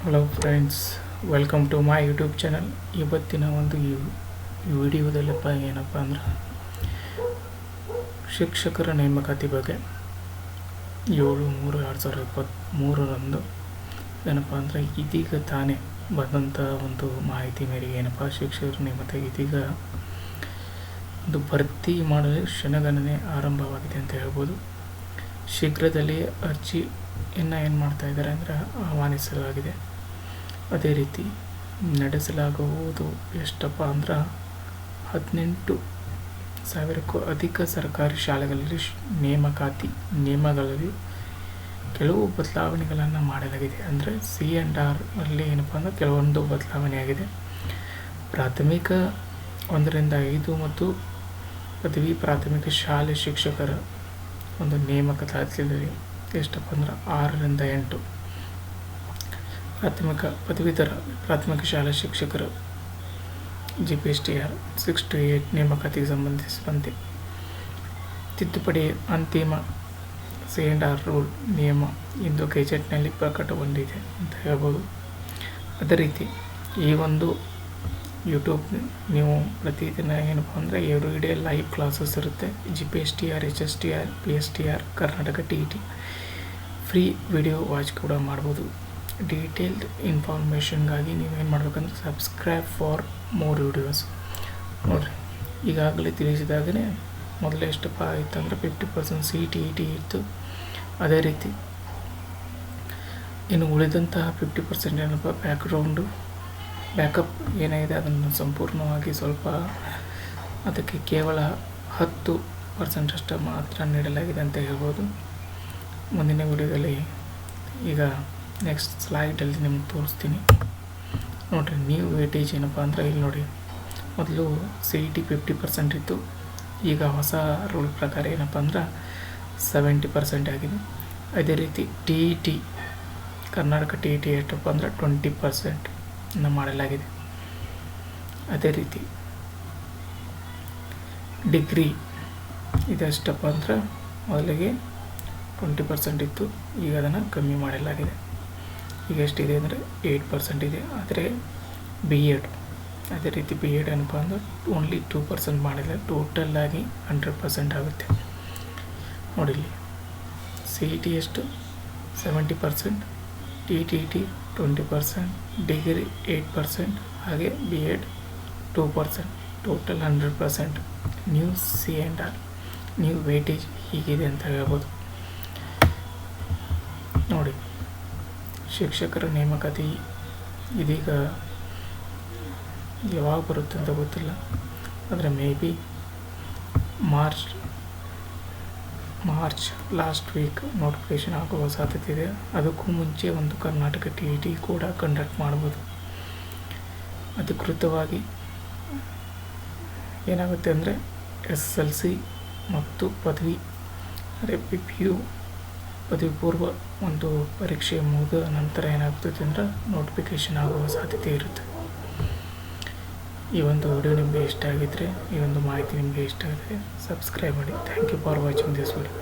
Hello friends, welcome to my YouTube channel. ಇವತ್ತಿನ ಒಂದು ಈ ವಿಡಿಯೋದಲ್ಲಪ್ಪ ಏನಪ್ಪ ಅಂದ್ರೆ ಶಿಕ್ಷಕರ ನೇಮಕಾತಿ ಬಗ್ಗೆ 7/3/2023 ಏನಪ್ಪ ಅಂದರೆ ಇದೀಗ ತಾನೇ ಬಂದಂಥ ಒಂದು ಮಾಹಿತಿ ಮೇರೆಗೆ ಏನಪ್ಪ ಶಿಕ್ಷಕರ ನೇಮಕಾತಿ ಇದೀಗ ಒಂದು ಭರ್ತಿ ಮಾಡಲು ಕ್ಷಣಗಣನೆ ಆರಂಭವಾಗಿದೆ ಅಂತ ಹೇಳ್ಬೋದು. ಶೀಘ್ರದಲ್ಲೇ ಅರ್ಜಿಯನ್ನು ಏನು ಮಾಡ್ತಾ ಇದ್ದಾರೆ ಅಂದರೆ ಆಹ್ವಾನಿಸಲಾಗಿದೆ. ಅದೇ ರೀತಿ ನಡೆಸಲಾಗುವುದು ಎಷ್ಟಪ್ಪ ಅಂದ್ರೆ 18,000ಕ್ಕೂ ಅಧಿಕ ಸರ್ಕಾರಿ ಶಾಲೆಗಳಲ್ಲಿ ನಿಯಮಗಳಲ್ಲಿ ಕೆಲವು ಬದಲಾವಣೆಗಳನ್ನು ಮಾಡಲಾಗಿದೆ. ಅಂದರೆ C&R ಅಲ್ಲಿ ಏನಪ್ಪ ಅಂದರೆ ಕೆಲವೊಂದು ಬದಲಾವಣೆ ಆಗಿದೆ. ಪ್ರಾಥಮಿಕ 1-5 ಮತ್ತು ಪದವಿ ಪ್ರಾಥಮಿಕ ಶಾಲೆ ಶಿಕ್ಷಕರ ಒಂದು ನೇಮಕಾತಿಯಲ್ಲಿ ಎಷ್ಟಪ್ಪ ಅಂದ್ರೆ 6-8 ಪದವೀಧರ ಪ್ರಾಥಮಿಕ ಶಾಲಾ ಶಿಕ್ಷಕರು GPSTR 6-8 ನೇಮಕಾತಿಗೆ ಸಂಬಂಧಿಸಿದಂತೆ ತಿದ್ದುಪಡಿ ಅಂತಿಮ C&R ರೂಲ್ ನಿಯಮ ಇಂದು ಗೆಜೆಟ್ನಲ್ಲಿ ಪ್ರಕಟಗೊಂಡಿದೆ ಅಂತ ಹೇಳ್ಬೋದು. ಅದೇ ರೀತಿ ಈ ಒಂದು ಯೂಟ್ಯೂಬ್ ನೀವು ಪ್ರತಿದಿನ ಏನಪ್ಪ ಅಂದರೆ ಎವ್ರಿಡೇ ಲೈವ್ ಕ್ಲಾಸಸ್ ಇರುತ್ತೆ. GPSTR, HSTR, PSTR, Karnataka TET free video watch ಕೂಡ ಮಾಡ್ಬೋದು. ಡೀಟೇಲ್ಡ್ ಇನ್ಫಾರ್ಮೇಷನ್ಗಾಗಿ ನೀವೇನು ಮಾಡಬೇಕಂದ್ರೆ ಸಬ್ಸ್ಕ್ರೈಬ್ ಫಾರ್ ಮೋರ್ ವಿಡಿಯೋಸ್. ನೋಡಿರಿ, ಈಗಾಗಲೇ ತಿಳಿಸಿದಾಗಲೇ ಮೊದಲೇ ಎಷ್ಟಪ್ಪ ಆಯಿತಂದ್ರೆ 50% CTET ಇತ್ತು. ಅದೇ ರೀತಿ ಇನ್ನು ಉಳಿದಂತಹ 50% ಏನಪ್ಪ ಬ್ಯಾಕಪ್ ಏನಿದೆ ಅದನ್ನು ಸಂಪೂರ್ಣವಾಗಿ ಸ್ವಲ್ಪ ಅದಕ್ಕೆ ಕೇವಲ 10% ಅಷ್ಟು ಮಾತ್ರ ನೀಡಲಾಗಿದೆ ಅಂತ ಹೇಳ್ಬೋದು. ಮುಂದಿನ ವಿಡಿಯೋದಲ್ಲಿ ಈಗ ನೆಕ್ಸ್ಟ್ ಸ್ಲೈಡಲ್ಲಿ ನಿಮ್ಗೆ ತೋರಿಸ್ತೀನಿ. ನೋಡಿರಿ, ನೀವು ವೇಟೇಜ್ ಏನಪ್ಪ ಅಂದರೆ ಇಲ್ಲಿ ನೋಡಿ, ಮೊದಲು CET 50% ಇತ್ತು. ಈಗ ಹೊಸ ರೂಲ್ ಪ್ರಕಾರ ಏನಪ್ಪ ಅಂದ್ರೆ 70% ಆಗಿದೆ. ಅದೇ ರೀತಿ TET ಕರ್ನಾಟಕ TET ಎಷ್ಟಪ್ಪ ಅಂದರೆ 20% ಮಾಡಲಾಗಿದೆ. ಅದೇ ರೀತಿ ಡಿಗ್ರಿ ಇದೆಷ್ಟಪ್ಪ ಅಂದ್ರೆ ಮೊದಲಿಗೆ 20% ಇತ್ತು, ಈಗ ಅದನ್ನು ಕಮ್ಮಿ ಮಾಡಲಾಗಿದೆ. ಈಗ ಎಷ್ಟಿದೆ ಅಂದರೆ 8% ಇದೆ. ಆದರೆ B.Ed ಅದೇ ರೀತಿ B.Ed ಏನಪ್ಪ ಅಂದ್ರೆ ಓನ್ಲಿ 2% ಮಾಡಿಲ್ಲ, ಟೋಟಲ್ ಆಗಿ 100% ಆಗುತ್ತೆ. ನೋಡಿಲ್ಲಿ CET ಎಷ್ಟು 70%, TET 20%, ಡಿಗ್ರಿ 8%, ಹಾಗೆ B.Ed 2%, total 100%. New C&R new weightage ಹೀಗಿದೆ ಅಂತ ಹೇಳ್ಬೋದು. ನೋಡಿ, ಶಿಕ್ಷಕರ ನೇಮಕಾತಿ ಇದೀಗ ಯಾವಾಗ ಬರುತ್ತೆ ಅಂತ ಗೊತ್ತಿಲ್ಲ, ಆದರೆ may be March last week notification ಆಗುವ ಸಾಧ್ಯತೆ ಇದೆ. ಅದಕ್ಕೂ ಮುಂಚೆ ಒಂದು ಕರ್ನಾಟಕ TET ಕೂಡ ಕಂಡಕ್ಟ್ ಮಾಡ್ಬೋದು. ಅಧಿಕೃತವಾಗಿ ಏನಾಗುತ್ತೆ ಅಂದರೆ SSLC ಮತ್ತು ಪದವಿ ಅಂದರೆ PPU ಪದವಿ ಪೂರ್ವ ಒಂದು ಪರೀಕ್ಷೆ ಮುಗಿದ ನಂತರ ಏನಾಗ್ತದೆ ಅಂದರೆ ನೋಟಿಫಿಕೇಷನ್ ಆಗುವ ಸಾಧ್ಯತೆ ಇರುತ್ತೆ. ಈ ಒಂದು ವಿಡಿಯೋ ನಿಮಗೆ ಇಷ್ಟ ಆಗಿದ್ದರೆ, ಈ ಒಂದು ಮಾಹಿತಿ ನಿಮಗೆ ಇಷ್ಟ ಆಗಿದ್ರೆ ಸಬ್ಸ್ಕ್ರೈಬ್ ಮಾಡಿ. Thank you for watching this video.